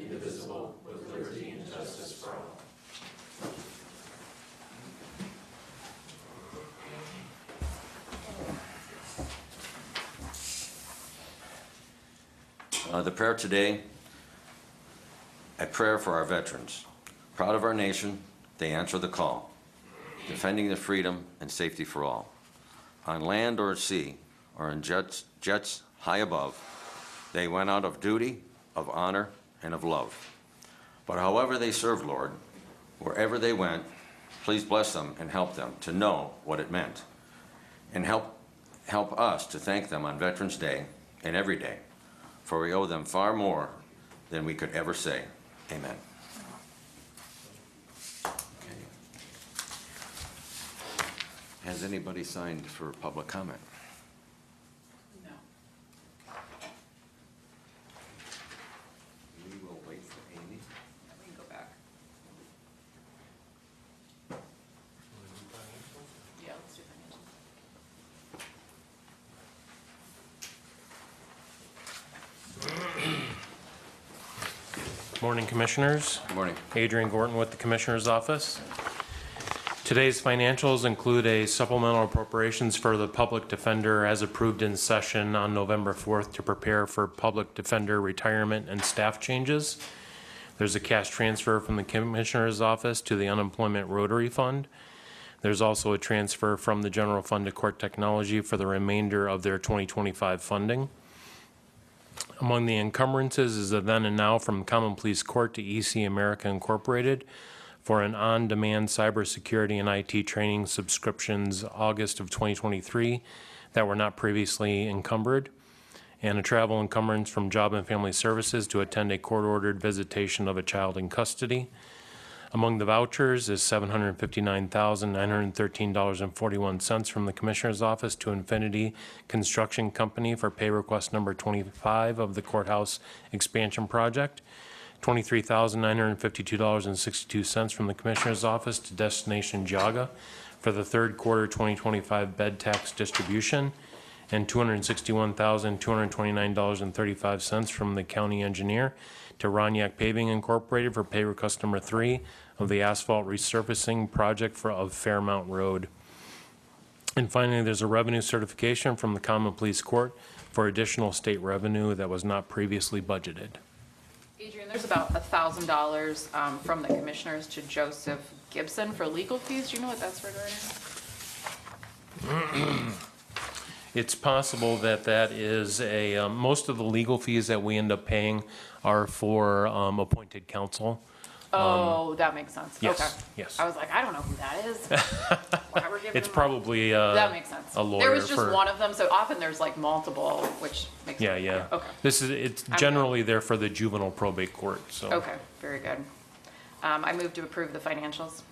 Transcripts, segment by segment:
indivisible, with liberty and justice for all. The prayer today, a prayer for our veterans. Proud of our nation, they answer the call, defending the freedom and safety for all. On land or at sea, or in jets high above, they went out of duty, of honor, and of love. But however they served, Lord, wherever they went, please bless them and help them to know what it meant. And help us to thank them on Veterans Day and every day, for we owe them far more than we could ever say. Amen. Okay. Has anybody signed for public comment? No. We will wait for Amy. We can go back. Yeah, let's do financials. Morning, Commissioners. Good morning. Adrian Gorton with the Commissioner's Office. Today's financials include a supplemental appropriations for the Public Defender as approved in session on November 4th to prepare for Public Defender retirement and staff changes. There's a cash transfer from the Commissioner's Office to the Unemployment Rotary Fund. There's also a transfer from the General Fund to Court Technology for the remainder of their 2025 funding. Among the encumbrances is a then and now from Common Pleas Court to EC America Incorporated for an on-demand cybersecurity and IT training subscriptions August of 2023 that were not previously encumbered, and a travel encumbrance from Job and Family Services to attend a court-ordered visitation of a child in custody. Among the vouchers is $759,913.41 from the Commissioner's Office to Infinity Construction Company for pay request number 25 of the courthouse expansion project, $23,952.62 from the Commissioner's Office to Destination Geauga for the third quarter 2025 bed tax distribution, and $261,229.35 from the County Engineer to Roniak Paving Incorporated for pay request number 3 of the asphalt resurfacing project of Fairmount Road. And finally, there's a revenue certification from the Common Pleas Court for additional state revenue that was not previously budgeted. Adrian, there's about $1,000 from the commissioners to Joseph Gibson for legal fees. Do you know what that's regarding? It's possible that that is a, most of the legal fees that we end up paying are for appointed counsel. Oh, that makes sense. Yes, Okay. yes. I was like, I don't know who that is. Why we're giving It's them probably that makes sense. a lawyer There was just for- one of them, so often there's like multiple, which makes Yeah, sense. yeah. Okay. It's generally there for the juvenile probate court, so. Okay, very good. I move to approve the financials.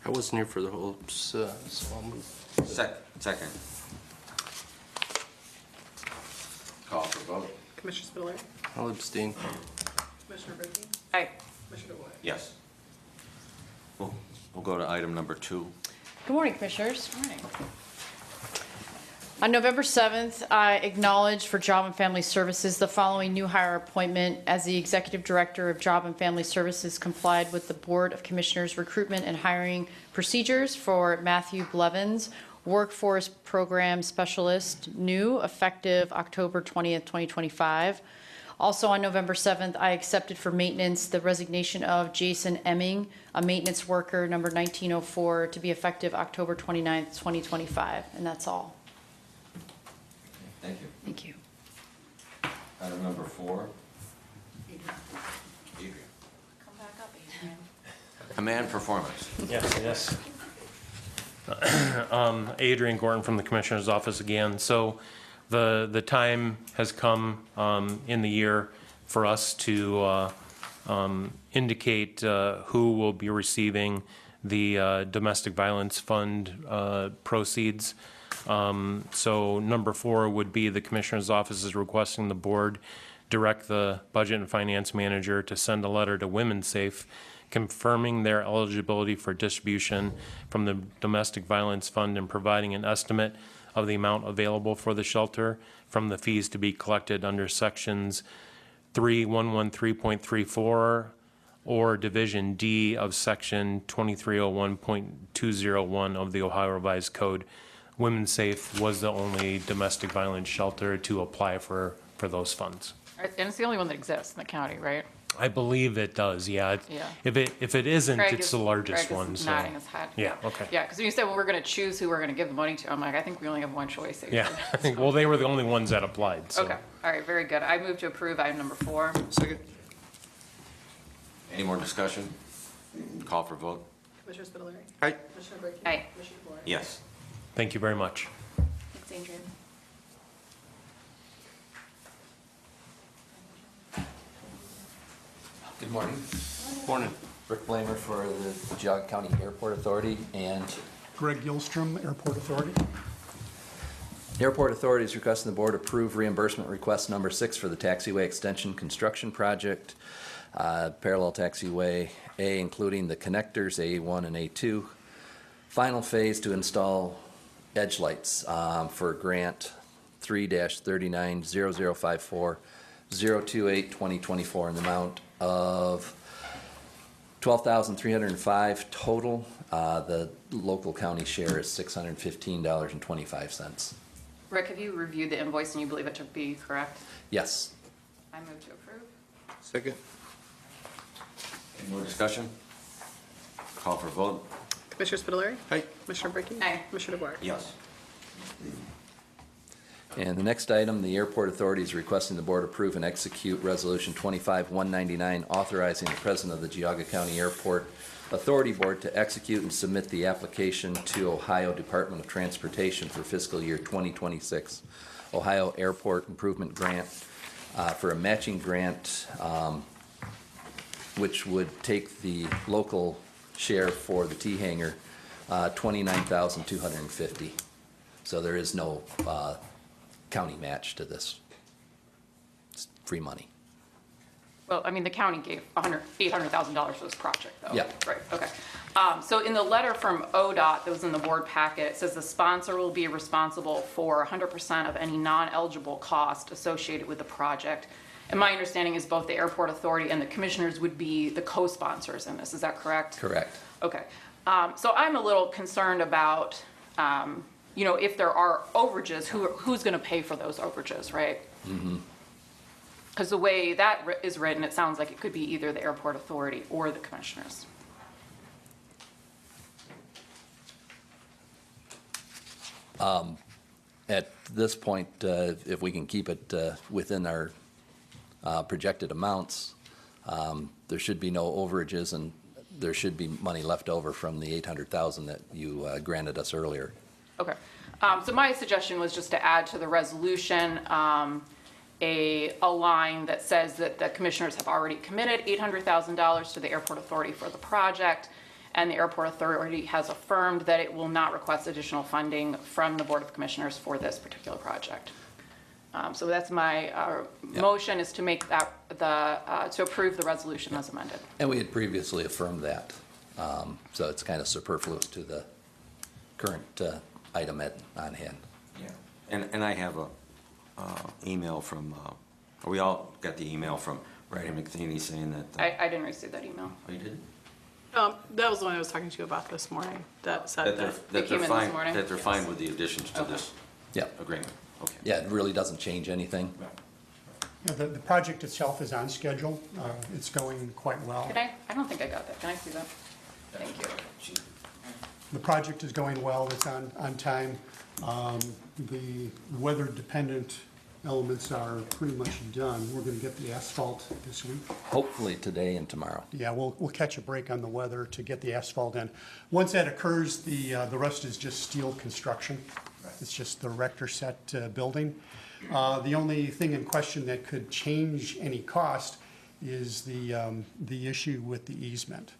I wasn't here for the whole, so I'll move. Second. Call for vote. Commissioner Spiller, I'll abstain. Commissioner Brinkley, Aye. Commissioner White. Yes. We'll go to item number 2. Good morning, Commissioners. Morning. On November 7th, I acknowledged for Job and Family Services the following new hire appointment as the Executive Director of Job and Family Services complied with the Board of Commissioners recruitment and hiring procedures for Matthew Blevins, Workforce Program Specialist, new, effective October 20th, 2025. Also on November 7th, I accepted for maintenance the resignation of Jason Emming, a maintenance worker, number 1904, to be effective October 29th, 2025. And that's all. Thank you. Thank you. Item number 4. Adrian. Adrian. Come back up, Adrian. Command performance. Yes. Adrian Gorton from the Commissioner's Office again. So the time has come in the year for us to indicate who will be receiving the Domestic Violence Fund proceeds. So number 4 would be the Commissioner's Office is requesting the board direct the Budget and Finance Manager to send a letter to Women's Safe confirming their eligibility for distribution from the Domestic Violence Fund and providing an estimate of the amount available for the shelter from the fees to be collected under sections 3113.34 or Division D of Section 2301.201 of the Ohio Revised Code. Women's Safe was the only domestic violence shelter to apply for those funds. And it's the only one that exists in the county, right? I believe it does, yeah. Yeah. If it isn't, Craig it's is- the largest Craig is one, so. nodding his head. Yeah, okay. Yeah, because when you said, well, we're going to choose who we're going to give the money to, I'm like, I think we only have one choice here. Yeah, I think, well, they were the only ones that applied, so. Okay, all right, very good. I move to approve item number 4. Second. Any more discussion? Call for vote? Commissioner Spudler. Aye. Commissioner Brinkley. Aye. Commissioner DeWort. Yes. Thank you very much. Thanks, Adrian. Good morning. Morning. Rick Blamer for the Geauga County Airport Authority, and Greg Gilstrom, Airport Authority. the Airport Authority is requesting the board approve reimbursement request number 6 for the taxiway extension construction project, parallel taxiway A, including the connectors A1 and A2. Final phase to install edge lights for grant 3-390054-028-2024 in the amount of $12,305 total. The local county share is $615.25. Rick, have you reviewed the invoice and you believe it to be correct? Yes. I move to approve. Second. Any more discussion? Call for vote? Commissioner Spudler. Aye. Commissioner Brinkley. Aye. Commissioner DeWort. Yes. And the next item, the Airport Authority is requesting the board approve and execute Resolution 25-199, authorizing the President of the Geauga County Airport Authority Board to execute and submit the application to Ohio Department of Transportation for fiscal year 2026 Ohio Airport Improvement Grant for a matching grant, which would take the local share for the T-hangar, $29,250. So there is no county match to this. It's free money. Well, I mean, the county gave $800,000 for this project, though. Yeah. Right, okay. So in the letter from ODOT that was in the board packet, it says the sponsor will be responsible for 100% of any non-eligible cost associated with the project. And my understanding is both the Airport Authority and the commissioners would be the co-sponsors in this. Is that correct? Correct. Okay. So I'm a little concerned about, if there are overages, who's going to pay for those overages, right? Because the way that is written, it sounds like it could be either the Airport Authority or the commissioners. At this point, if we can keep it within our projected amounts, there should be no overages, and there should be money left over from the $800,000 that you granted us earlier. Okay. So my suggestion was just to add to the resolution a line that says that the commissioners have already committed $800,000 to the Airport Authority for the project, and the Airport Authority has affirmed that it will not request additional funding from the Board of Commissioners for this particular project. So that's my motion, is to make that to approve the resolution as amended. And we had previously affirmed that, so it's kind of superfluous to the current item on hand. Yeah. And I have a email from, we all got the email from Brady McThaney saying that. I didn't receive that email. Oh, you did? That was the one I was talking to you about this morning, that said that. They came in this morning? That they're fine with the additions to this Yeah. agreement. Okay. Yeah, it really doesn't change anything. Yeah, the project itself is on schedule. It's going quite well. Can I don't think I got that. Can I see that? Thank you. The project is going well. It's on time. The weather-dependent elements are pretty much done. We're going to get the asphalt this week. Hopefully today and tomorrow. Yeah, we'll catch a break on the weather to get the asphalt in. Once that occurs, the rest is just steel construction. It's just the erector set building. The only thing in question that could change any cost is the issue with the easement.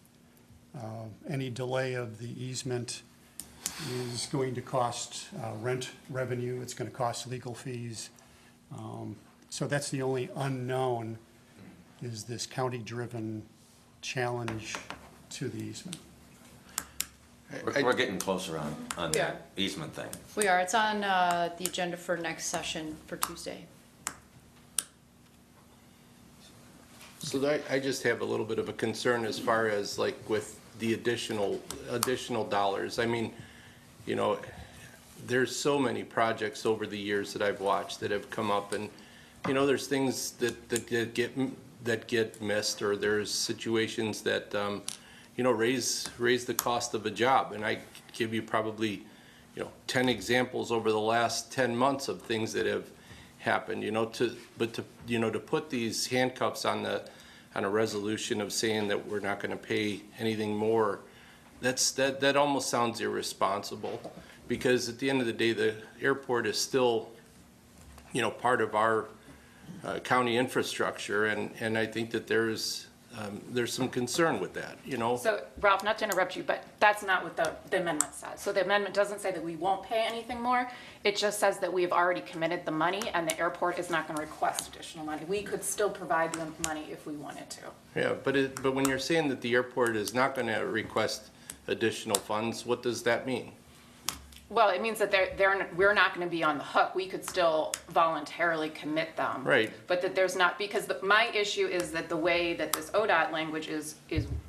Any delay of the easement is going to cost rent revenue. It's going to cost legal fees. So that's the only unknown, is this county-driven challenge to the easement. We're getting closer on Yeah. that easement thing. We are. It's on the agenda for next session for Tuesday. So I just have a little bit of a concern as far as like with the additional dollars. I mean, you know, there's so many projects over the years that I've watched that have come up, and you know, there's things that get missed, or there's situations that you know, raise the cost of a job. And I give you probably, you know, 10 examples over the last 10 months of things that have happened. You know, to put these handcuffs on a resolution of saying that we're not going to pay anything more, that almost sounds irresponsible, because at the end of the day, the airport is still, you know, part of our county infrastructure, and I think that there's some concern with that, you know. So Ralph, not to interrupt you, but that's not what the amendment says. So the amendment doesn't say that we won't pay anything more. It just says that we have already committed the money and the airport is not going to request additional money. We could still provide the money if we wanted to. Yeah, but when you're saying that the airport is not going to request additional funds, what does that mean? Well, it means that we're not going to be on the hook. We could still voluntarily commit them. Right. But that there's not, because my issue is that the way that this ODOT language is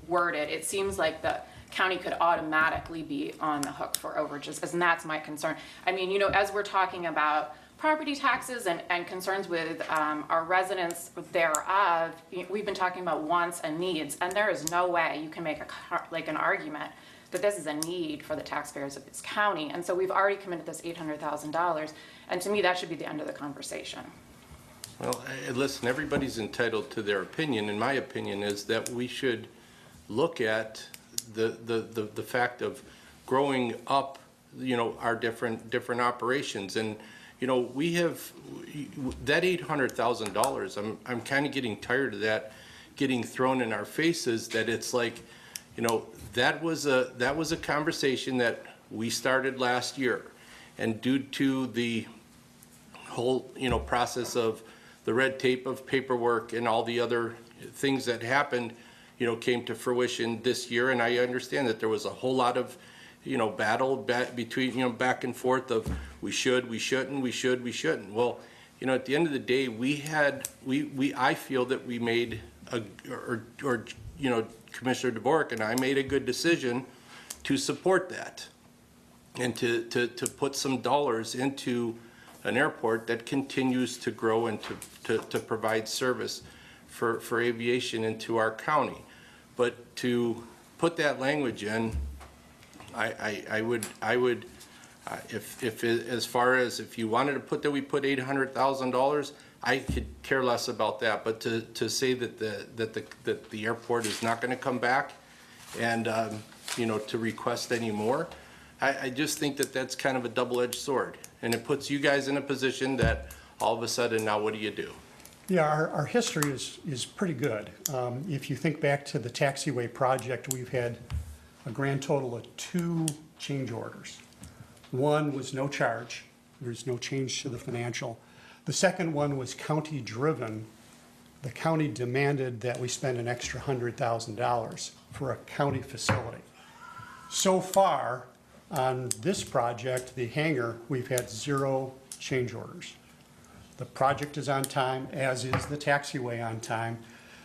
worded, it seems like the county could automatically be on the hook for overages, and that's my concern. I mean, you know, as we're talking about property taxes and concerns with our residents thereof, we've been talking about wants and needs, and there is no way you can make an argument that this is a need for the taxpayers of this county. And so we've already committed this $800,000, and to me, that should be the end of the conversation. Well, listen, everybody's entitled to their opinion, and my opinion is that we should look at the fact of growing up, you know, our different operations. And you know, we have that $800,000. I'm kind of getting tired of that getting thrown in our faces, that it's like, you know, that was a conversation that we started last year, and due to the whole, you know, process of the red tape of paperwork and all the other things that happened, you know, came to fruition this year. And I understand that there was a whole lot of, you know, battle between, you know, back and forth of we should, we shouldn't, we should, we shouldn't. Well, you know, at the end of the day, I feel that we made you know, Commissioner DeBork and I made a good decision to support that, and to put some dollars into an airport that continues to grow and to provide service for aviation into our county. But to put that language in, I would if as far as if you wanted to put that we put $800,000, I could care less about that. But to say that the airport is not going to come back and you know, to request any more, I just think that that's kind of a double-edged sword, and it puts you guys in a position that all of a sudden now what do you do? Yeah, our history is pretty good. If you think back to the taxiway project, we've had a grand total of 2 change orders. One was no charge. There's no change to the financial. The second one was county-driven. The county demanded that we spend an extra $100,000 for a county facility. So far, on this project, the hangar, we've had 0 change orders. The project is on time, as is the taxiway on time.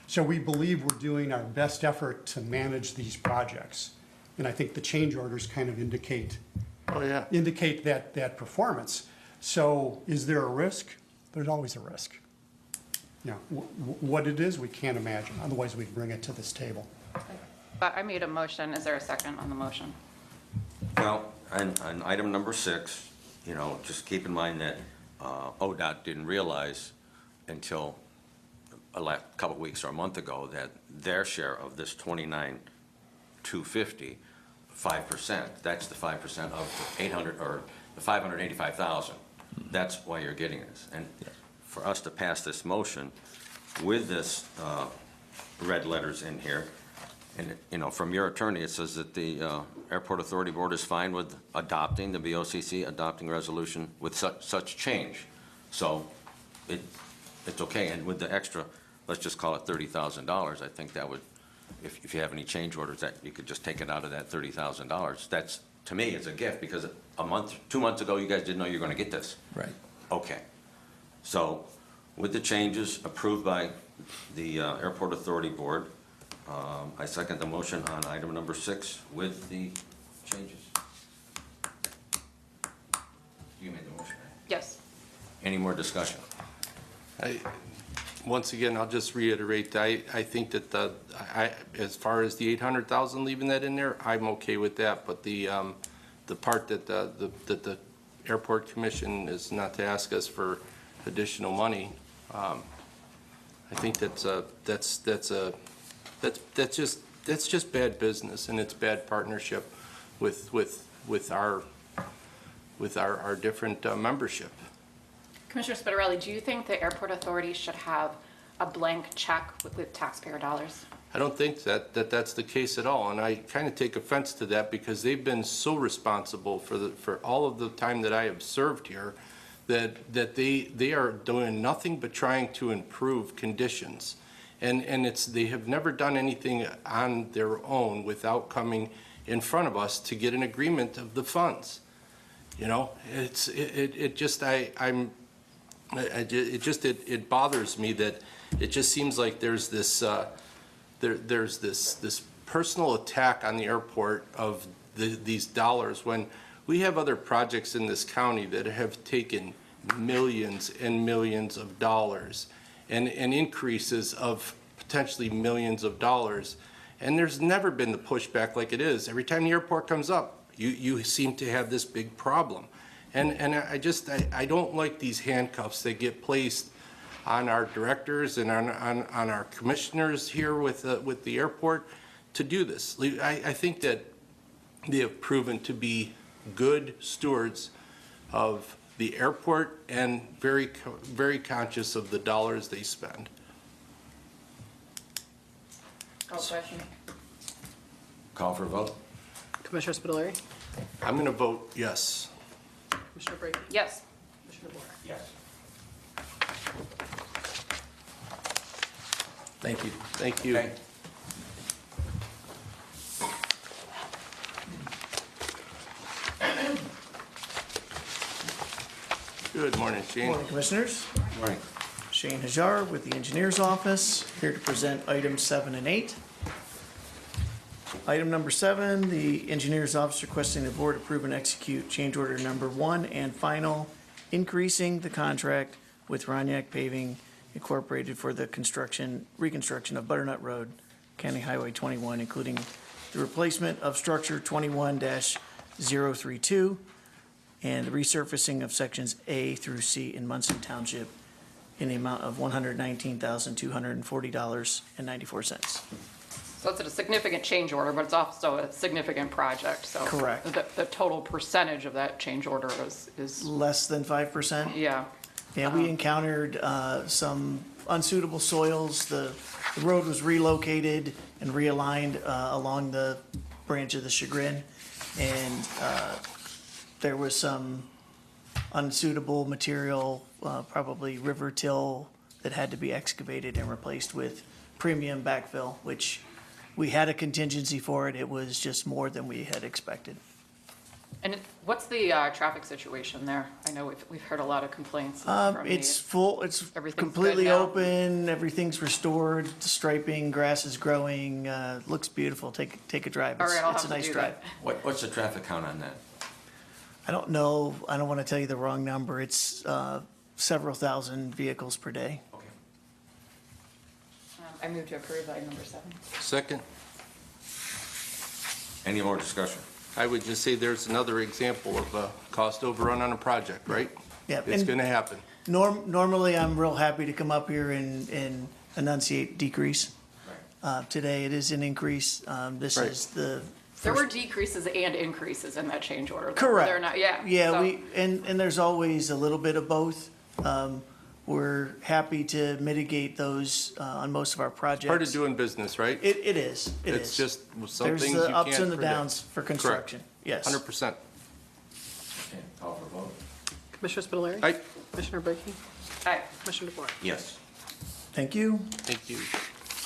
So we believe we're doing our best effort to manage these projects. And I think the change orders kind of indicate that performance. So is there a risk? There's always a risk. You know, what it is, we can't imagine. Otherwise, we'd bring it to this table. But I made a motion. Is there a second on the motion? Well, on item number 6, you know, just keep in mind that ODOT didn't realize until a couple of weeks or a month ago that their share of this $29,250, 5%, that's the 5% of the 800 or the 585,000. That's why you're getting this. And for us to pass this motion with this red letters in here, and you know, from your attorney, it says that the Airport Authority Board is fine with adopting the BOCC adopting resolution with such change. So it's okay. And with the extra, let's just call it $30,000. I think that would, if you have any change orders, that you could just take it out of that $30,000. That's, to me, it's a gift, because a month, 2 months ago, you guys didn't know you were going to get this. Right. Okay. So with the changes approved by the Airport Authority Board. I second the motion on item number 6 with the changes. You made the motion, right? Yes. Any more discussion? Once again, I'll just reiterate, I think that as far as the 800,000, leaving that in there, I'm okay with that, but the part that the Airport Commission is not to ask us for additional money, I think that's just bad business, and it's bad partnership with our different membership. Commissioner Spitarelli, do you think the Airport Authority should have a blank check with taxpayer dollars? I don't think that's the case at all, and I kind of take offense to that because they've been so responsible for all of the time that I have served here, that they are doing nothing but trying to improve conditions, and they have never done anything on their own without coming in front of us to get an agreement of the funds. You know, it bothers me that it just seems like there's this personal attack on the airport of these dollars, when we have other projects in this county that have taken millions and millions of dollars and increases of potentially millions of dollars, and there's never been the pushback like it is. Every time the airport comes up, you seem to have this big problem. And I don't like these handcuffs that get placed on our directors and on our commissioners here with the airport to do this. I think that they have proven to be good stewards of the airport and very, very conscious of the dollars they spend. Call question. Call for a vote? Commissioner Spitaleri? I'm going to vote yes. Commissioner Brady? Yes. Commissioner DeBoer? Yes. Thank you. Thank you. Okay. Good morning, Shane. Morning, Commissioners. Morning. Shane Hajar with the Engineers Office, here to present items 7 and 8. Item number 7, the Engineers Office requesting the Board approve and execute change order number 1 and final, increasing the contract with Roniak Paving Incorporated for the reconstruction of Butternut Road, County Highway 21, including the replacement of structure 21-032 and the resurfacing of sections A through C in Munson Township in the amount of $119,240.94. So it's a significant change order, but it's also a significant project, so. Correct. The total percentage of that change order is, Less than 5%? yeah. Yeah, we encountered some unsuitable soils. The road was relocated and realigned along the branch of the Chagrin, and there was some unsuitable material, probably river till, that had to be excavated and replaced with premium backfill, which we had a contingency for it. It was just more than we had expected. And what's the traffic situation there? I know we've heard a lot of complaints. It's full, it's Everything's completely good now? open, everything's restored, striping, grass is growing, looks beautiful. Take a drive. All right, I'll It's a have to nice do drive. that. What's the traffic count on that? I don't know, I don't want to tell you the wrong number. It's several thousand vehicles per day. Okay. I move to approve item number 7. Second, Any more discussion? I would just say there's another example of a cost overrun on a project, right? Yeah, It's and going to happen. normally I'm real happy to come up here and enunciate decrease. Today it is an increase. This Right. is the There were decreases and increases in that change order. Correct. They're not, yeah. Yeah, so- and there's always a little bit of both. We're happy to mitigate those on most of our projects. Part of doing business, right? It is, it is. It's just some There's things you the can't ups and the predict. downs for construction, yes. 100%. Okay, call for a vote? Commissioner Spitaleri? Aye. Commissioner Brady? Aye. Commissioner DeBoer? Yes. Thank you. Thank you.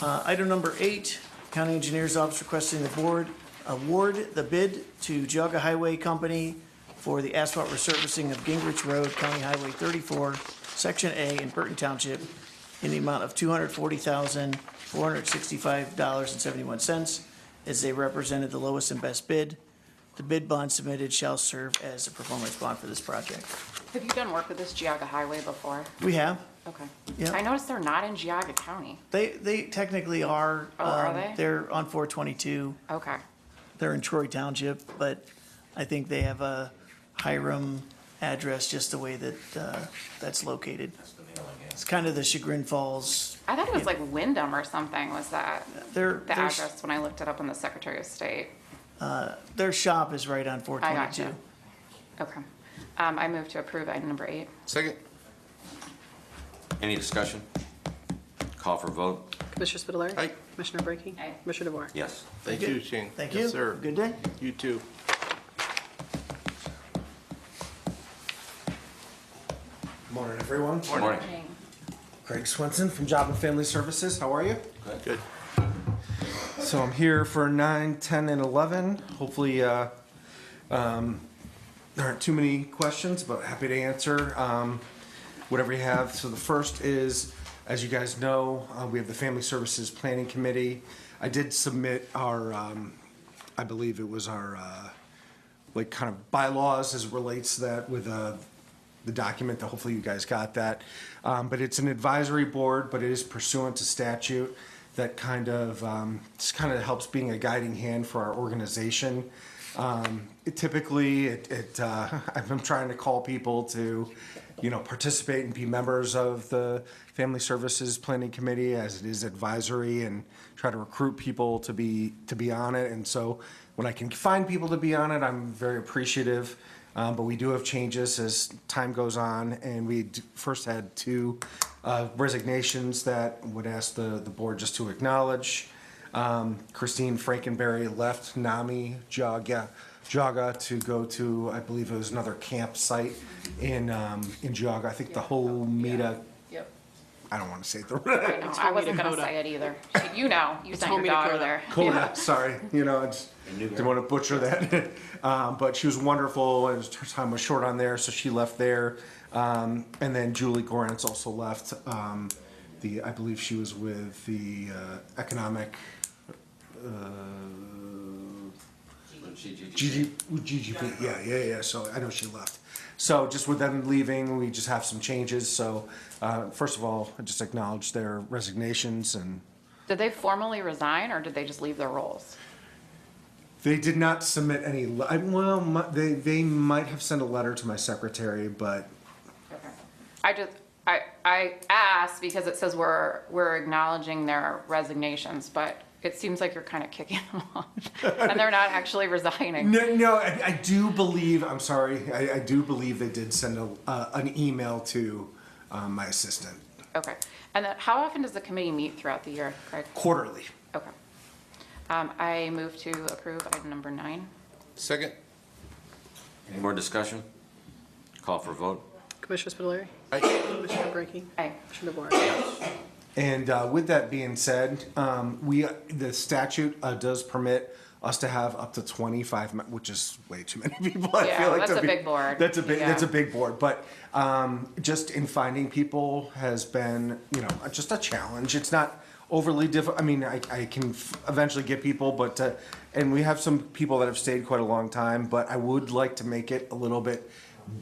Item number 8, County Engineers Office requesting the Board award the bid to Geauga Highway Company for the asphalt resurfacing of Gingrich Road, County Highway 34, Section A in Burton Township in the amount of $240,465.71 as they represented the lowest and best bid. The bid bond submitted shall serve as a performance bond for this project. Have you done work with this Geauga Highway before? We have. Okay. Yeah. I noticed they're not in Geauga County. They technically are. Oh, are they? They're on 422. Okay. They're in Troy Township, but I think they have a Hiram address just the way that that's located. It's kind of the Chagrin Falls. I thought it was like Wyndham or something was that Their, the address when I looked it up in the Secretary of State. their shop is right on I 422. gotcha. Okay. I move to approve item number 8. Second. Any discussion? Call for vote? Commissioner Spitaleri. Aye. Commissioner Brackey. Aye. Commissioner DeVore. Yes. Thank you, Shane. Thank you. Yes, sir. Good day. You too. Morning, everyone. Morning. Craig Swenson from Job and Family Services. How are you? Good. So I'm here for 9, 10, and 11. Hopefully, there aren't too many questions, but happy to answer whatever you have. So the first is, as you guys know, we have the Family Services Planning Committee. I did submit our, I believe it was our, like kind of bylaws as it relates to that with the document that hopefully you guys got that. But it's an advisory board, but it is pursuant to statute that kind of just kind of helps being a guiding hand for our organization. I'm trying to call people to, participate and be members of the Family Services Planning Committee as it is advisory, and try to recruit people to be on it. And so when I can find people to be on it, I'm very appreciative. But we do have changes as time goes on, and we first had 2 resignations that would ask the board just to acknowledge. Christine Frankenberry left NAMI Geauga to go to, I believe it was another campsite in Geauga. I think the whole Meta, Yep. I don't want to say it the I right. know. I wasn't going to Coda. say it either. You sent your Homey daughter Dakota. there. Coda, sorry, I just didn't want to butcher that. But she was wonderful, and her time was short on there, so she left there. And then Julie Gorance also left. I believe she was with the economic, GGP, yeah, so I know she left. So just with them leaving, we just have some changes, so first of all, I just acknowledge their resignations, and Did they formally resign or did they just leave their roles? they did not submit any, they might have sent a letter to my secretary, but Okay. I asked because it says we're acknowledging their resignations, but it seems like you're kind of kicking them off and they're not actually resigning. no, I do believe, I'm sorry, I do believe they did send an email to my assistant. Okay. And then how often does the committee meet throughout the year, Craig? Quarterly. Okay. I move to approve item number 9. Second. Any more discussion? Call for vote? Commissioner Spitaleri. Aye. Commissioner Brackey. Aye. Commissioner DeVore. And with that being said, the statute does permit us to have up to 25, which is way too many people. I Yeah, feel like that's to a be- big board. That's a big. Yeah. That's a big board. But just in finding people has been, just a challenge. It's not overly difficult. I mean, I can eventually get people, but and we have some people that have stayed quite a long time. But I would like to make it a little bit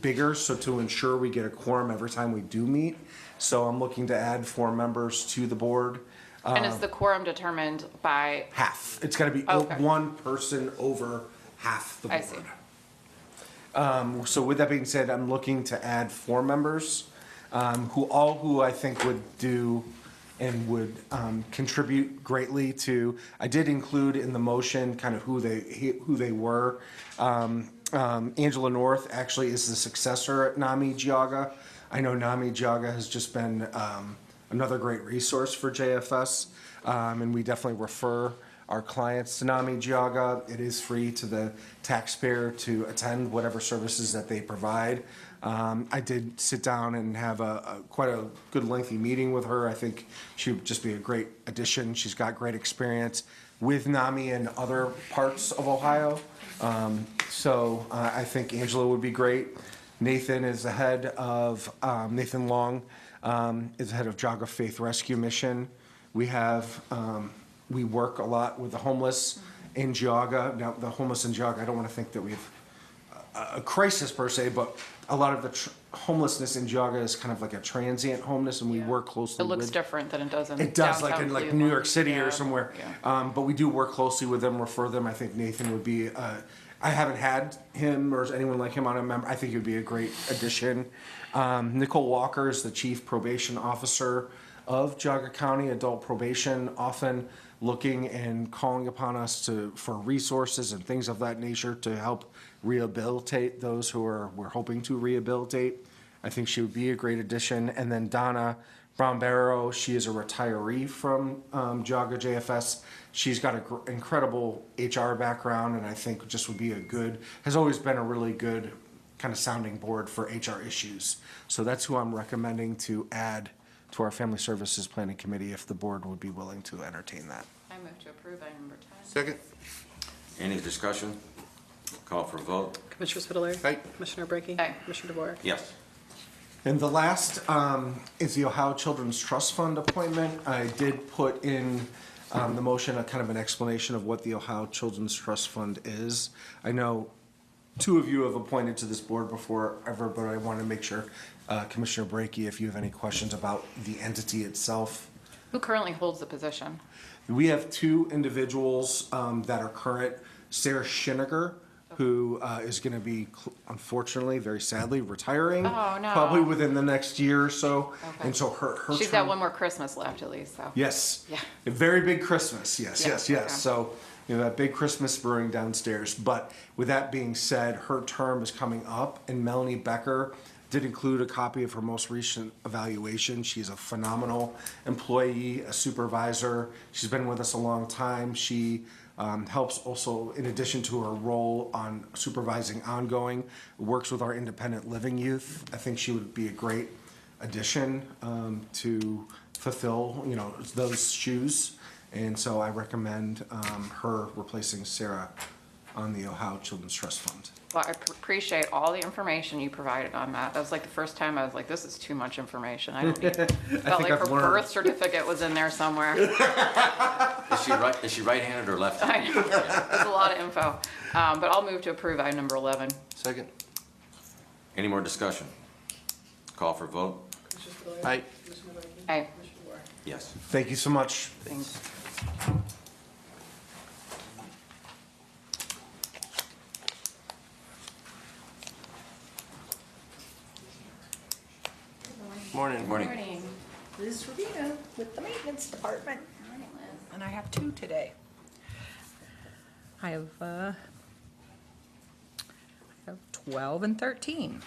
bigger, so to ensure we get a quorum every time we do meet. So I'm looking to add 4 members to the board. And is the quorum determined by, Half. It's got to be Okay. 1 person over half the board. I see. So with that being said, I'm looking to add 4 members, who I think would do and would contribute greatly to. I did include in the motion kind of who they were. Angela North actually is the successor at NAMI Geauga. I know NAMI Geauga has just been another great resource for JFS, and we definitely refer our clients to NAMI Geauga. It is free to the taxpayer to attend whatever services that they provide. I did sit down and have quite a good lengthy meeting with her. I think she would just be a great addition. She's got great experience with NAMI in other parts of Ohio. So I think Angela would be great. Nathan is the head of, Nathan Long is the head of Geauga Faith Rescue Mission. We have, we work a lot with the homeless in Geauga. Now, the homeless in Geauga, I don't want to think that we have a crisis per se, but a lot of the homelessness in Geauga is kind of like a transient homeless, and we work closely It with. looks different than it does in It does, like downtown in like New Cleveland. York City Yeah, or somewhere. yeah. But we do work closely with them, refer them. I think Nathan would be, I haven't had him or anyone like him on a member. I think he would be a great addition. Nicole Walker is the Chief Probation Officer of Geauga County Adult Probation, often looking and calling upon us for resources and things of that nature to help rehabilitate those who we're hoping to rehabilitate. I think she would be a great addition. And then Donna Brown-Barrow, she is a retiree from Geauga JFS. She's got an incredible HR background, and I think just would be has always been a really good kind of sounding board for HR issues. So that's who I'm recommending to add to our Family Services Planning Committee if the board would be willing to entertain that. I move to approve item number 10. Second. Any discussion? Call for a vote? Commissioner Spitaleri? Aye. Commissioner Brackey? Aye. Commissioner DeBoer? Yes. And the last is the Ohio Children's Trust Fund appointment. I did put in the motion a kind of an explanation of what the Ohio Children's Trust Fund is. I know two of you have appointed to this board before ever, but I want to make sure, Commissioner Brackey, if you have any questions about the entity itself. Who currently holds the position? We have two individuals that are current. Sarah Schiniger, who is going to be, unfortunately, very sadly, retiring. Oh, no. Probably within the next year or so. Okay. And so her She's term- got one more Christmas left at least, so. Yes. Yeah. A very big Christmas. Yes, Yeah, yes, yes. okay. So, that big Christmas brewing downstairs. But with that being said, her term is coming up, and Melanie Becker did include a copy of her most recent evaluation. She's a phenomenal employee, a supervisor. She's been with us a long time. She helps also, in addition to her role on supervising ongoing, works with our independent living youth. I think she would be a great addition to fulfill, those shoes. And so I recommend her replacing Sarah on the Ohio Children's Trust Fund. Well, I appreciate all the information you provided on that. That was like the first time I was like, this is too much information. I don't need, felt think like I've her learned. birth certificate was in there somewhere. Is she right-handed or left-handed? I know, there's a lot of info. But I'll move to approve item number 11. Second. Any more discussion? Call for vote? Aye. Aye. Yes. Thank you so much. Thanks. Morning. Good morning. Liz Rubino with the Maintenance Department. And I have two today. I have 12 and 13.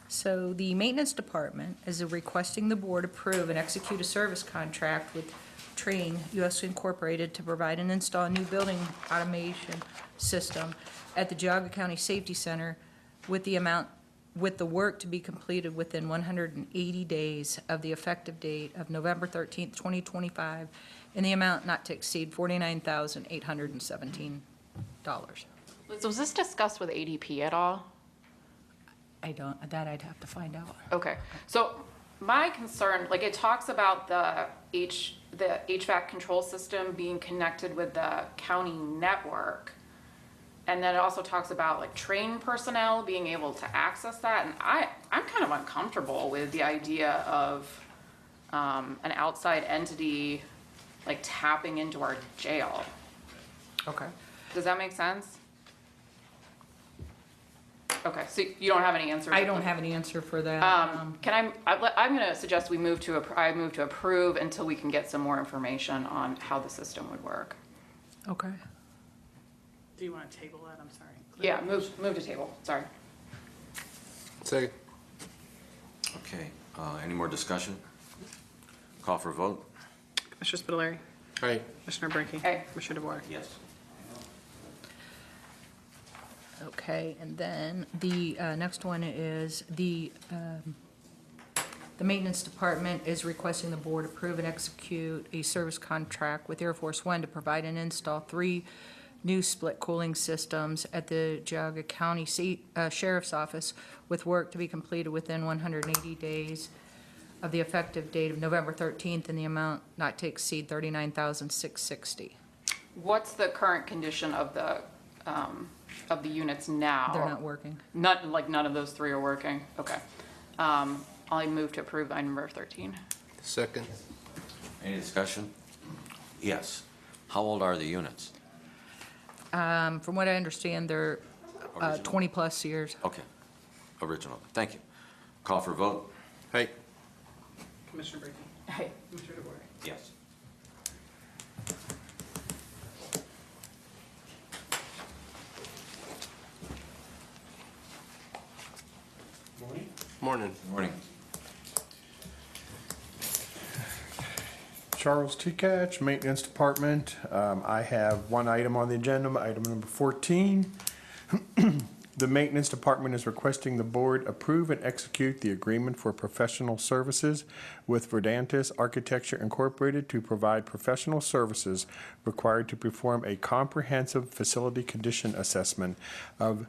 So the Maintenance Department is requesting the board approve and execute a service contract with Train US Incorporated to provide and install a new building automation system at the Geauga County Safety Center with the work to be completed within 180 days of the effective date of November 13th, 2025, in the amount not to exceed $49,817. Liz, was this discussed with ADP at all? I'd have to find out. Okay, so my concern, like it talks about the HVAC control system being connected with the county network. And then it also talks about like trained personnel being able to access that. And I'm kind of uncomfortable with the idea of an outside entity like tapping into our jail. Okay. Does that make sense? Okay, so you don't have any answers? I don't have an answer for that. I'm gonna suggest I move to approve until we can get some more information on how the system would work. Okay. Do you want to table that? I'm sorry. Yeah, move to table, sorry. Second. Okay. Any more discussion? Call for vote? Commissioner Spitaleri? Aye. Commissioner Brackey? Aye. Commissioner DeBoer? Yes. Okay, and then the next one is the Maintenance Department is requesting the board approve and execute a service contract with Air Force One to provide and install 3 new split cooling systems at the Geauga County Sheriff's Office with work to be completed within 180 days of the effective date of November 13th in the amount not to exceed $39,660. What's the current condition of the units now? They're not working. None of those three are working? Okay. I'll move to approve item number 13. Second. Any discussion? Yes. How old are the units? From what I understand, they're Original. 20-plus years. Okay. Original. Thank you. Call for vote? Hey. Commissioner Brackey. Hey. Commissioner DeWarke. Yes. Morning. Morning. Charles Tikach, Maintenance Department. I have one item on the agenda, item number 14. The Maintenance Department is requesting the board approve and execute the agreement for professional services with Verdantis Architecture Incorporated to provide professional services required to perform a comprehensive facility condition assessment of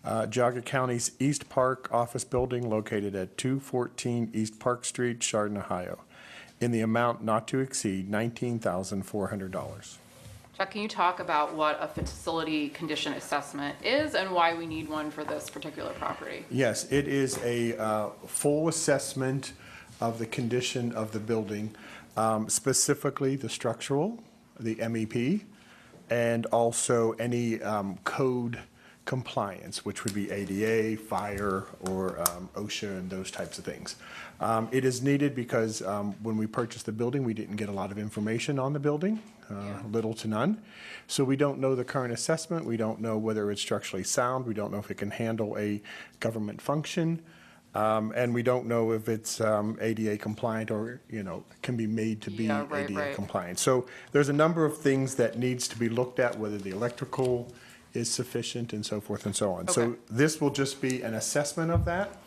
Geauga County's East Park office building located at 214 East Park Street, Chardon, Ohio, in the amount not to exceed $19,400. Chuck, can you talk about what a facility condition assessment is and why we need one for this particular property? Yes, it is a full assessment of the condition of the building, specifically the structural, the MEP, and also any code compliance, which would be ADA, fire, or OSHA, and those types of things. It is needed because when we purchased the building, we didn't get a lot of information on the building, little to none. So we don't know the current assessment. We don't know whether it's structurally sound. We don't know if it can handle a government function. And we don't know if it's ADA compliant or, can be made to be ADA compliant. So there's a number of things that needs to be looked at, whether the electrical is sufficient and so forth and so on. So this will just be an assessment of that,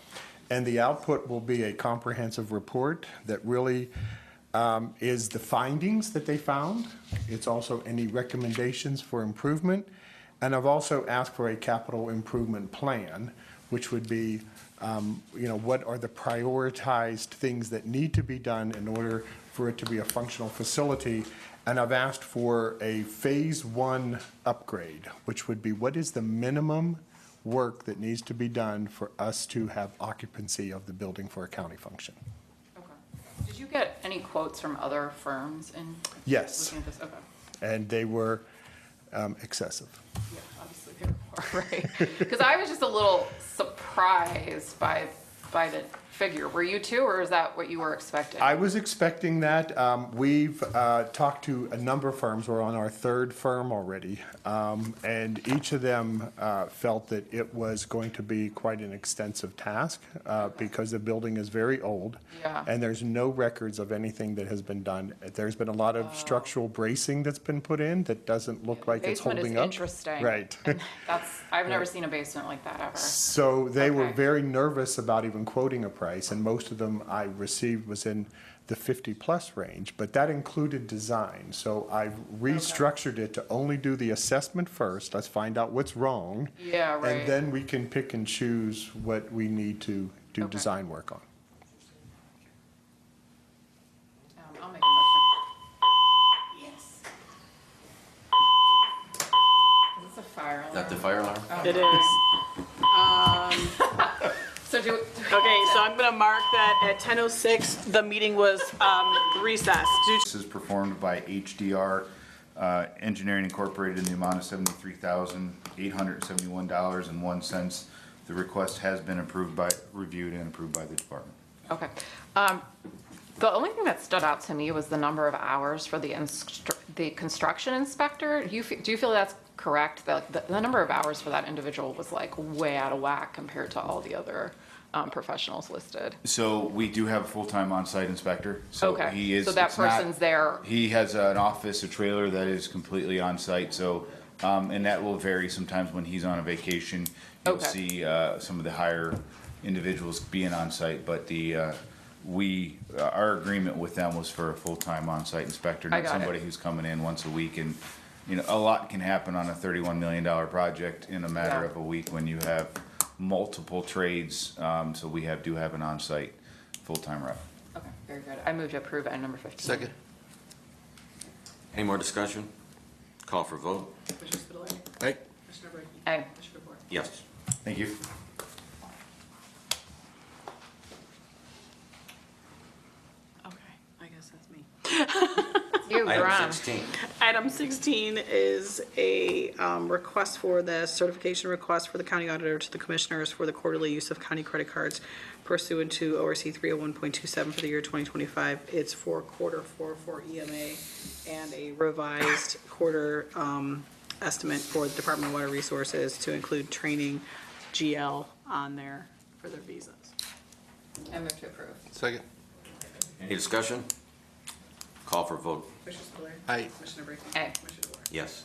and the output will be a comprehensive report that really is the findings that they found. It's also any recommendations for improvement. And I've also asked for a capital improvement plan, which would be, what are the prioritized things that need to be done in order for it to be a functional facility. And I've asked for a phase 1 upgrade, which would be what is the minimum work that needs to be done for us to have occupancy of the building for a county function. Okay. Did you get any quotes from other firms in Yes. looking at this? Okay. And they were excessive. Yeah, obviously they were, right? Because I was just a little surprised by the figure. Were you too, or is that what you were expecting? I was expecting that. We've talked to a number of firms. We're on our third firm already. And each of them felt that it was going to be quite an extensive task because the building is very old. Yeah. And there's no records of anything that has been done. There's been a lot of structural bracing that's been put in that doesn't look like it's holding up. Basement is interesting. Right. I've never seen a basement like that ever. So they were Okay. very nervous about even quoting a price, and most of them I received was in the 50-plus range, but that included design. So I've restructured it to only do the assessment first. Let's find out what's wrong. Yeah, right. And then we can pick and choose what we need to do design work on. I'll make a motion. Yes. Is this a fire alarm? Is that the fire alarm? It is. So Okay, so I'm gonna mark that at 10:06, the meeting was recessed. This is performed by HDR Engineering Incorporated in the amount of $73,871.01. The request has been reviewed and approved by the department. Okay. The only thing that stood out to me was the number of hours for the construction inspector. Do you feel that's correct? The number of hours for that individual was like way out of whack compared to all the other professionals listed. So we do have a full-time on-site inspector. So Okay. he is. So that it's not- person's there. He has an office, a trailer that is completely on-site. So, and that will vary sometimes when he's on a vacation. You'll Okay. see some of the higher individuals being on-site, but our agreement with them was for a full-time on-site inspector, I not got it. somebody who's coming in once a week and you know, a lot can happen on a $31 million project in a matter Yeah. of a week when you have multiple trades. So we do have an on-site full-time rep. Okay, very good. I move to approve item number 15. Second. Any more discussion? Call for vote? Commissioner Spudler. Aye. Commissioner Brady. Aye. Commissioner DeBoer. Yes. Thank you. Okay, I guess that's me. You, you're Item on. 16. Item 16 is a request for the certification request for the county auditor to the commissioners for the quarterly use of county credit cards pursuant to ORC 301.27 for the year 2025. It's for quarter 4 for EMA and a revised quarter estimate for the Department of Water Resources to include training GL on there for their visas. I move to approve. Second. Any discussion? Call for vote? Commissioner Spudler. Aye. Commissioner Brady. Aye. Commissioner DeBoer. Yes.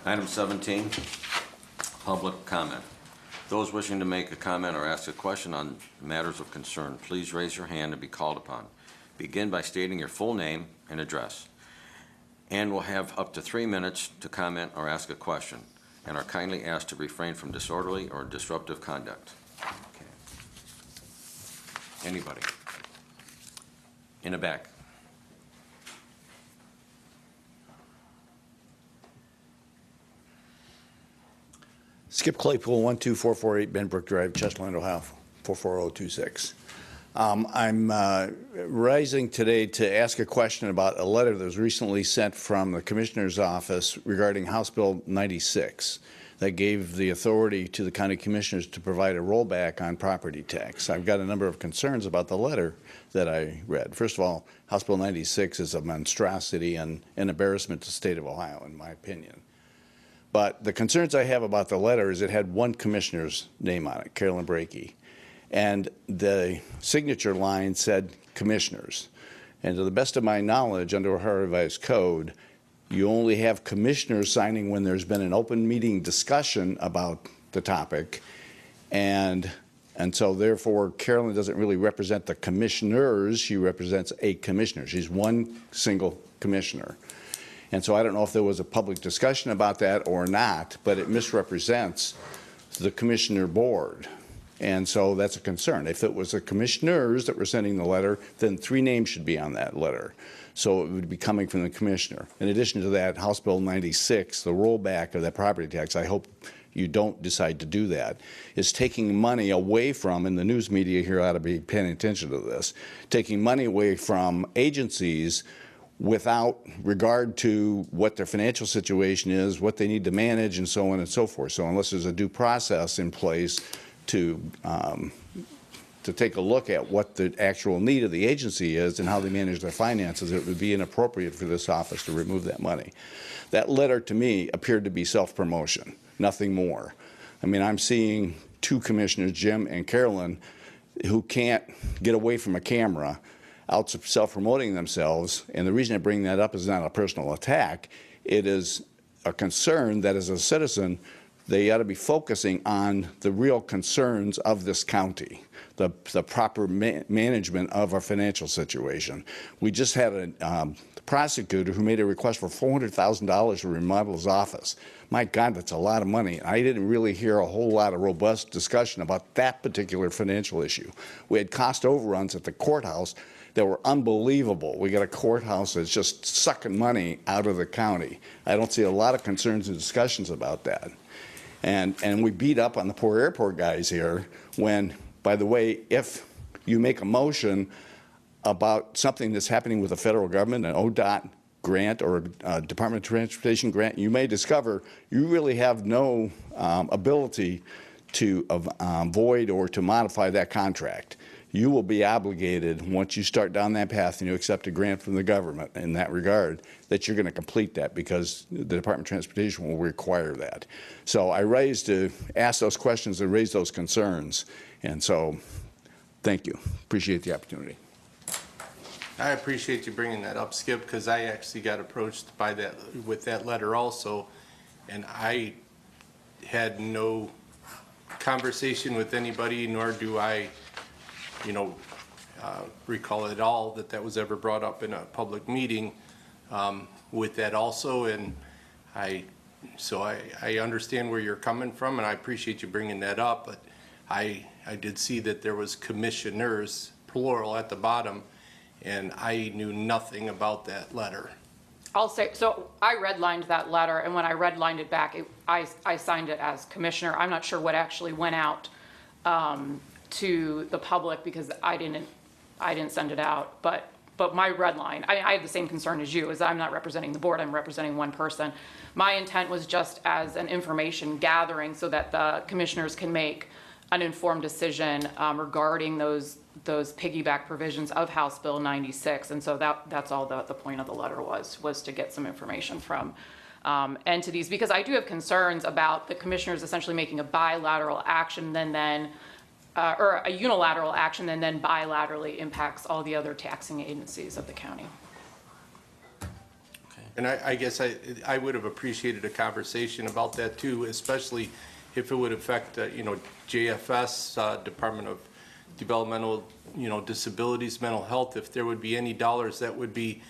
Item 17, public comment. Those wishing to make a comment or ask a question on matters of concern, please raise your hand and be called upon. Begin by stating your full name and address. And will have up to 3 minutes to comment or ask a question, and are kindly asked to refrain from disorderly or disruptive conduct. Okay. Anybody? In the back. Skip Claypool, 12448 Benbrook Drive, Chesterland, Ohio, 44026. I'm rising today to ask a question about a letter that was recently sent from the Commissioner's Office regarding House Bill 96 that gave the authority to the County Commissioners to provide a rollback on property tax. I've got a number of concerns about the letter that I read. First of all, House Bill 96 is a monstrosity and an embarrassment to the state of Ohio, in my opinion. But the concerns I have about the letter is it had one commissioner's name on it, Carolyn Brakey. And the signature line said commissioners. And to the best of my knowledge, under Ohio Revised Code, you only have commissioners signing when there's been an open meeting discussion about the topic. And so therefore, Carolyn doesn't really represent the commissioners, she represents a commissioner. She's one single commissioner. And so I don't know if there was a public discussion about that or not, but it misrepresents the commissioner board. And so that's a concern. If it was the commissioners that were sending the letter, then 3 names should be on that letter. So it would be coming from the commissioner. In addition to that, House Bill 96, the rollback of that property tax, I hope you don't decide to do that, is taking money away from, and the news media here ought to be paying attention to this, taking money away from agencies without regard to what their financial situation is, what they need to manage, and so on and so forth. So unless there's a due process in place to take a look at what the actual need of the agency is and how they manage their finances, it would be inappropriate for this office to remove that money. That letter to me appeared to be self-promotion, nothing more. I mean, I'm seeing 2 commissioners, Jim and Carolyn, who can't get away from a camera out self-promoting themselves, and the reason I bring that up is not a personal attack. It is a concern that as a citizen, they ought to be focusing on the real concerns of this county, the proper management of our financial situation. We just had a prosecutor who made a request for $400,000 to remodel his office. My God, that's a lot of money. I didn't really hear a whole lot of robust discussion about that particular financial issue. We had cost overruns at the courthouse that were unbelievable. We got a courthouse that's just sucking money out of the county. I don't see a lot of concerns and discussions about that. And we beat up on the poor airport guys here when, by the way, if you make a motion about something that's happening with the federal government, an ODOT grant or a Department of Transportation grant, you may discover you really have no ability to void or to modify that contract. You will be obligated, once you start down that path and you accept a grant from the government in that regard, that you're going to complete that because the Department of Transportation will require that. So I raised to ask those questions and raise those concerns. And so thank you. Appreciate the opportunity. I appreciate you bringing that up, Skip, because I actually got approached by that, with that letter also, and I had no conversation with anybody, nor do I, you know, recall at all that that was ever brought up in a public meeting with that also. And I understand where you're coming from, and I appreciate you bringing that up, but I did see that there was commissioners, plural, at the bottom, and I knew nothing about that letter. I'll say, so I redlined that letter, and when I redlined it back, I signed it as commissioner. I'm not sure what actually went out to the public because I didn't send it out, but my red line, I have the same concern as you, is I'm not representing the board, I'm representing one person. My intent was just as an information gathering so that the commissioners can make an informed decision regarding those piggyback provisions of House Bill 96. And so that's all the point of the letter was to get some information from entities, because I do have concerns about the commissioners essentially making a bilateral action or a unilateral action and then bilaterally impacts all the other taxing agencies of the county. And I guess I would have appreciated a conversation about that too, especially if it would affect, JFS, Department of Developmental, Disabilities, Mental Health, if there would be any dollars that would be,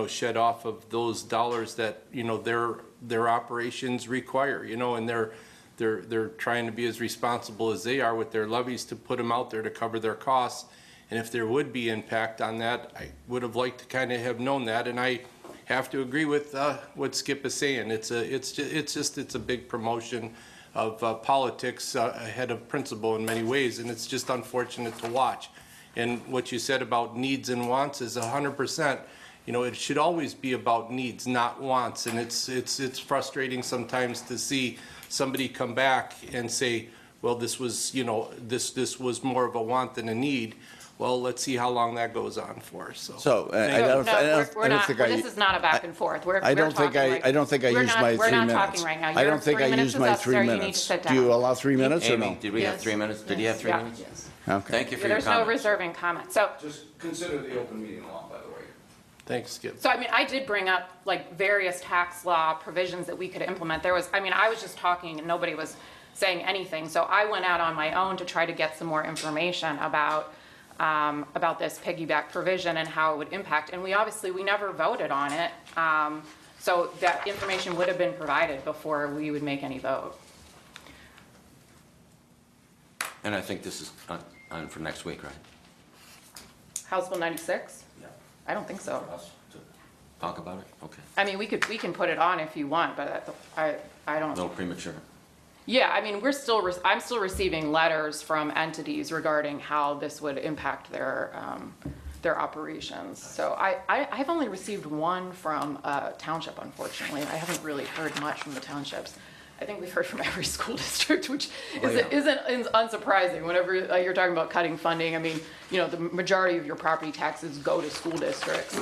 shed off of those dollars that, their operations require, and they're trying to be as responsible as they are with their levies to put them out there to cover their costs. And if there would be impact on that, I would have liked to kind of have known that. And I have to agree with what Skip is saying. It's a big promotion of politics ahead of principle in many ways, and it's just unfortunate to watch. And what you said about needs and wants is 100%. It should always be about needs, not wants. And it's frustrating sometimes to see somebody come back and say, well, this was this was more of a want than a need. Well, let's see how long that goes on for. So This is not a back and forth. I don't think I used my 3 minutes. We're not talking right now. I don't think I used my 3 minutes. Do you allow 3 minutes or no? Amy, did we have 3 minutes? Did you have 3 minutes? Yes. Okay. Thank you for your There's comments. no reserving comment. So Just consider the open meeting law, by the way. Thanks, Skip. So, I did bring up like various tax law provisions that we could implement. I was just talking and nobody was saying anything. So I went out on my own to try to get some more information about this piggyback provision and how it would impact. And we never voted on it. So that information would have been provided before we would make any vote. And I think this is on for next week, right? House Bill 96? Yeah. I don't think so. For us to talk about it? Okay. We can put it on if you want, but I don't. A little premature. Yeah, I'm still receiving letters from entities regarding how this would impact their operations. So I've only received one from a township, unfortunately. I haven't really heard much from the townships. I think we've heard from every school district, which isn't unsurprising. Whenever you're talking about cutting funding, the majority of your property taxes go to school districts.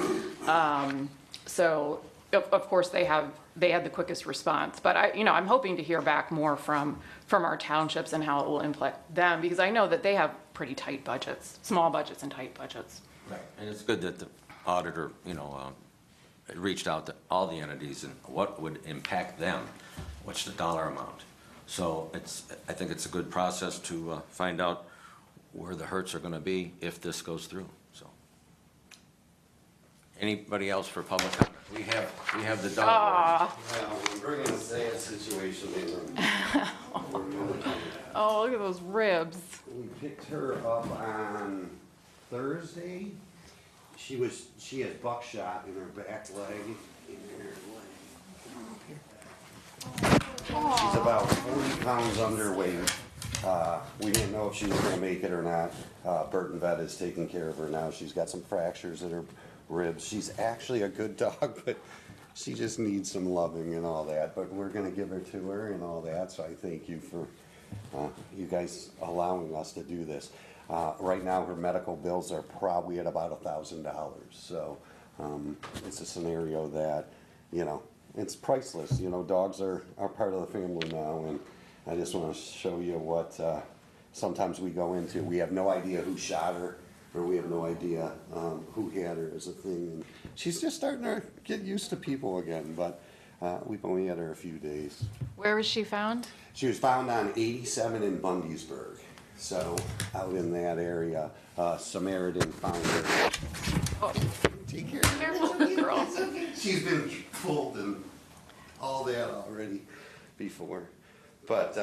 So of course they had the quickest response, but I'm hoping to hear back more from our townships and how it will impact them, because I know that they have pretty tight budgets, small budgets and tight budgets. Right. And it's good that the auditor, reached out to all the entities and what would impact them, what's the dollar amount. So I think it's a good process to find out where the hurts are going to be if this goes through. So, anybody else for public comment? We have the dog. Well, we're bringing a sad situation in. Oh, look at those ribs. We picked her up on Thursday. She has buckshot in her back leg. She's about 40 pounds underweight. We didn't know if she was going to make it or not. Burton Vet is taking care of her now. She's got some fractures in her ribs. She's actually a good dog, but she just needs some loving and all that. But we're going to give her to her and all that. So I thank you for you guys allowing us to do this. Right now, her medical bills are probably at about $1,000. So it's a scenario that, it's priceless. Dogs are part of the family now, and I just want to show you what sometimes we go into. We have no idea who shot her, or we have no idea who had her as a thing. And she's just starting to get used to people again, but we've only had her a few days. Where was she found? She was found on 87 in Bundysburg. So out in that area, Samaritan found her. Oh, Take care of careful, girl. She's been pulled and all that already before, but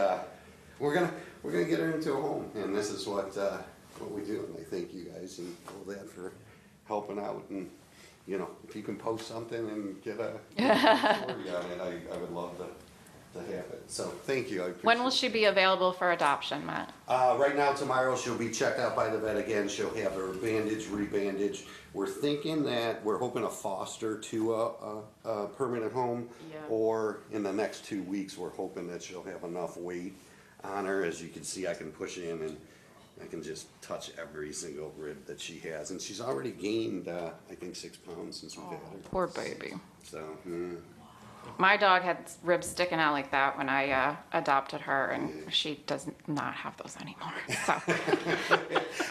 we're gonna get her into a home, and this is what we do. And I thank you guys and all that for helping out. And you know, if you can post something and get a story on it, I would love to have it. So thank you. I appreciate When will she be available for adoption, Matt? Right now, tomorrow, she'll be checked out by the vet again. She'll have her bandage, rebandaged. We're thinking that we're hoping to foster to a permanent home. Yeah. Or in the next 2 weeks, we're hoping that she'll have enough weight on her. As you can see, I can push in and I can just touch every single rib that she has. And she's already gained, I think, 6 pounds since we've had her. Poor baby. So, My dog had ribs sticking out like that when I adopted her, and she does not have those anymore. So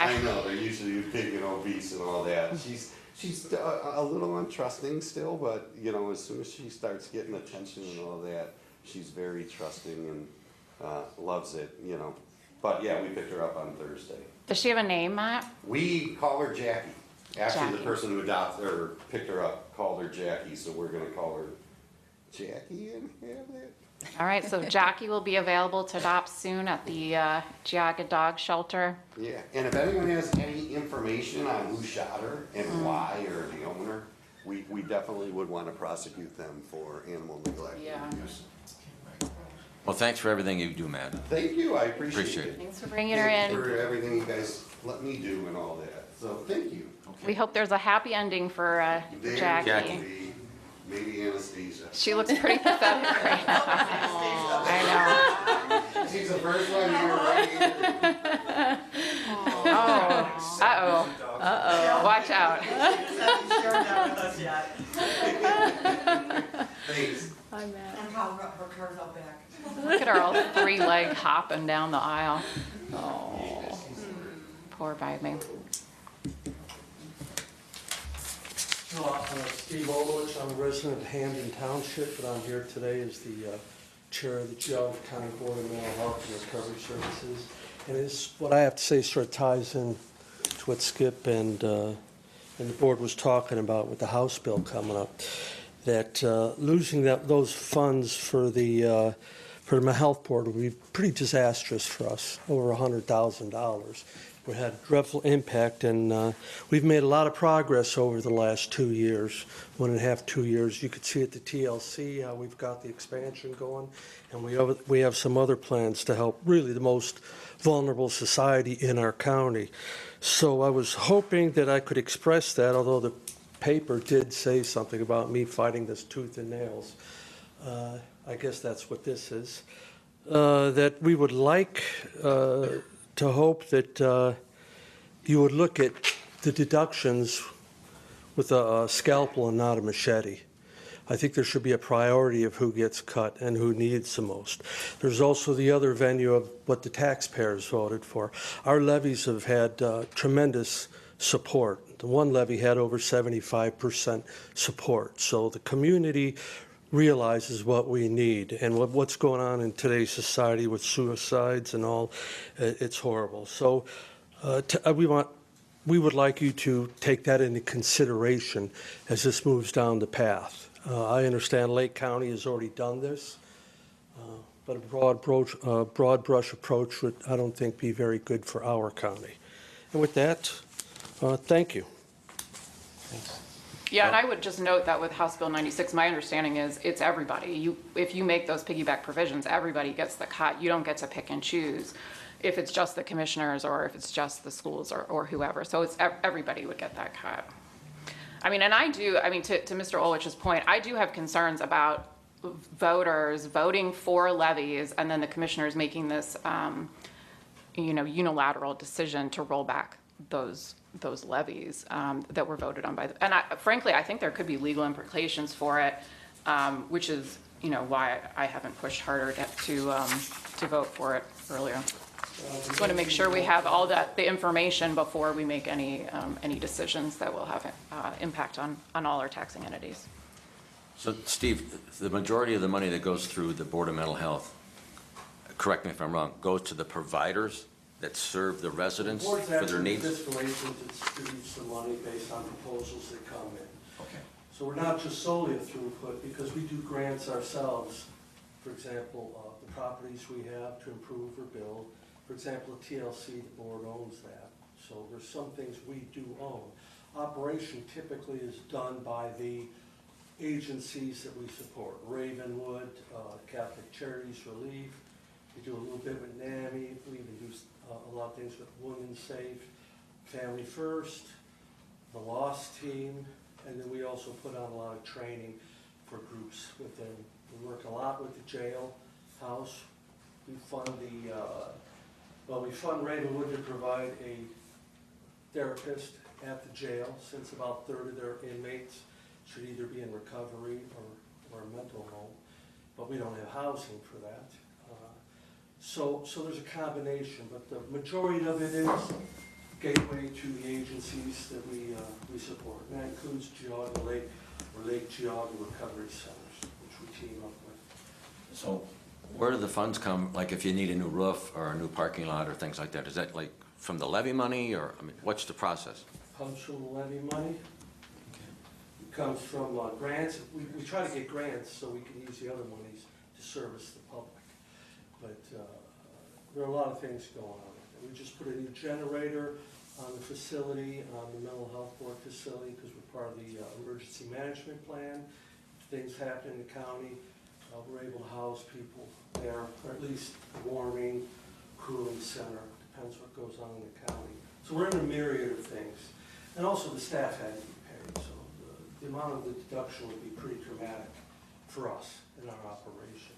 I know, they're usually big and obese and all that. She's a little untrusting still, but, you know, as soon as she starts getting attention and all that, she's very trusting and loves it, you know. But, yeah, we picked her up on Thursday. does she have a name, Matt? We call her Jackie. Actually, Jackie. the person who adopted or picked her up called her Jackie, so we're going to call her Jackie and have it. All right, so Jackie will be available to adopt soon at the Geauga Dog Shelter. Yeah, and if anyone has any information on who shot her and why, or the owner, we definitely would want to prosecute them for animal neglect. Yeah. Well, thanks for everything you do, Matt. Thank you, I appreciate Appreciate it. it. Thanks for bringing her Thank you in. for everything you guys let me do and all that, so thank you. We hope there's a happy ending for There Jackie. Jackie. will be maybe anesthesia. She looks pretty pathetic right now. I She's the first one here, right here. know. Oh, uh-oh, watch out. Thanks. Look at her all three-leg hopping down the aisle. Oh, poor baby. Steve Olovich, I'm a resident of Hamden Township, but I'm here today as the chair of the Geauga County Board of Mental Health and Recovery Services. And it's, what I have to say sort of ties in to what Skip and the board was talking about with the House bill coming up, that losing those funds for the mental health board would be pretty disastrous for us, over $100,000. We had dreadful impact, and we've made a lot of progress over the last 2 years, 1.5, 2 years. You could see at the TLC how we've got the expansion going, and we have some other plans to help really the most vulnerable society in our county. So I was hoping that I could express that, although the paper did say something about me fighting this tooth and nails. I guess that's what this is. That we would like to hope that you would look at the deductions with a scalpel and not a machete. I think there should be a priority of who gets cut and who needs the most. There's also the other venue of what the taxpayers voted for. Our levies have had tremendous support. The one levy had over 75% support. So the community realizes what we need, and what's going on in today's society with suicides and all, it's horrible. So we would like you to take that into consideration as this moves down the path. I understand Lake County has already done this, but a broad brush approach would, I don't think, be very good for our county. And with that, thank you. Thanks. Yeah, and I would just note that with House Bill 96, my understanding is it's everybody. If you make those piggyback provisions, everybody gets the cut. You don't get to pick and choose if it's just the commissioners or if it's just the schools or whoever. So it's everybody would get that cut. I mean, and to Mr. Olwich's point, I do have concerns about voters voting for levies and then the commissioners making this, unilateral decision to roll back those levies that were voted on by the, and frankly, I think there could be legal implications for it, which is, why I haven't pushed harder to vote for it earlier. Just want to make sure we have all the information before we make any decisions that will have impact on all our taxing entities. So, Steve, the majority of the money that goes through the Board of Mental Health, correct me if I'm wrong, goes to the providers that serve the residents The board's for their actually needs? the fiscal agent that distributes the money based on proposals that come in. Okay. So we're not just solely a throughput, because we do grants ourselves. For example, the properties we have to improve or build. For example, a TLC, the board owns that. So there's some things we do own. Operation typically is done by the agencies that we support. Ravenwood, Catholic Charities Relief. We do a little bit with NAMI. We even do a lot of things with Women's Safe, Family First, the Lost Team, and then we also put on a lot of training for groups within. We work a lot with the jail house. We fund we fund Ravenwood to provide a therapist at the jail, since about a third of their inmates should either be in recovery or a mental home, but we don't have housing for that. So there's a combination, but the majority of it is gateway to the agencies that we support. And that includes Geauga Lake Geauga Recovery Centers, which we team up with. So where do the funds come, like if you need a new roof or a new parking lot or things like that? Is that like from the levy money, or, I mean, what's the process? Comes from the levy money. It comes from grants. We try to get grants so we can use the other monies to service the public. But there are a lot of things going on. We just put a new generator on the facility, on the mental health board facility, because we're part of the emergency management plan. If things happen in the county, we're able to house people there, or at least warming, cooling center, depends what goes on in the county. So we're in a myriad of things. And also the staff had to be paid, so the amount of the deduction would be pretty dramatic for us in our operation.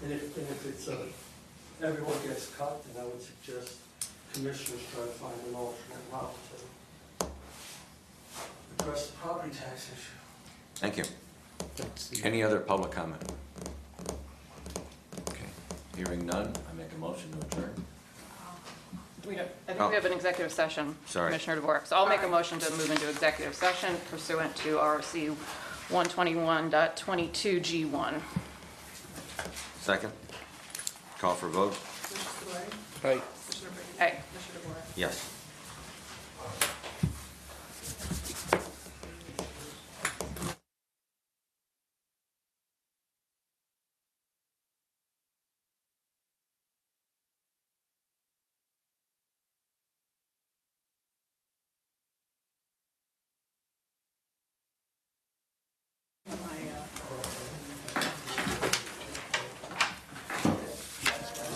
And if it's everyone gets cut, then I would suggest commissioners try to find an alternate route to address the property tax issue. Thank you. Any other public comment? Okay, hearing none, I make a motion to adjourn. I think we have an executive session, Sorry. Commissioner DeVore. So I'll make a motion to move into executive session pursuant to RC 121.22G1. Second? Call for vote? Aye. Aye. Yes.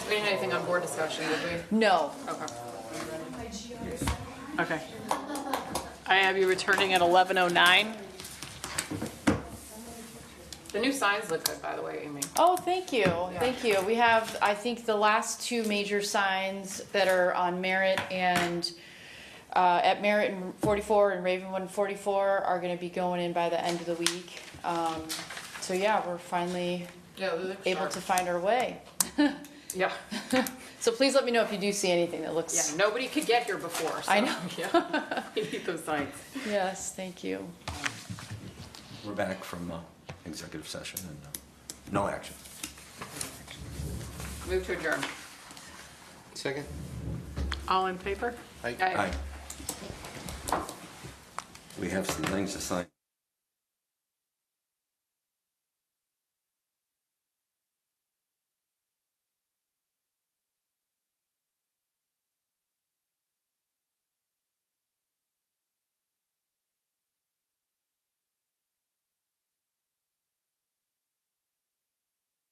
We didn't do anything on board discussion, did we? No. Okay. Okay. I have you returning at 11:09. The new signs look good, by the way, Amy. Oh, thank you, thank you. We have, I think, the last two major signs that are on Merritt and, at Merritt and 44 and Ravenwood and 44 are gonna be going in by the end of the week. So yeah, we're finally Yeah, they look able sharp. to find our way. Yeah. So please let me know if you do see anything that Yeah, looks, nobody could get here before, so. I know. Yeah. We need those signs. yes, thank you. We're back from executive session and no action. Move to adjourn. Second? All in favor? Aye. Aye. We have some things to sign.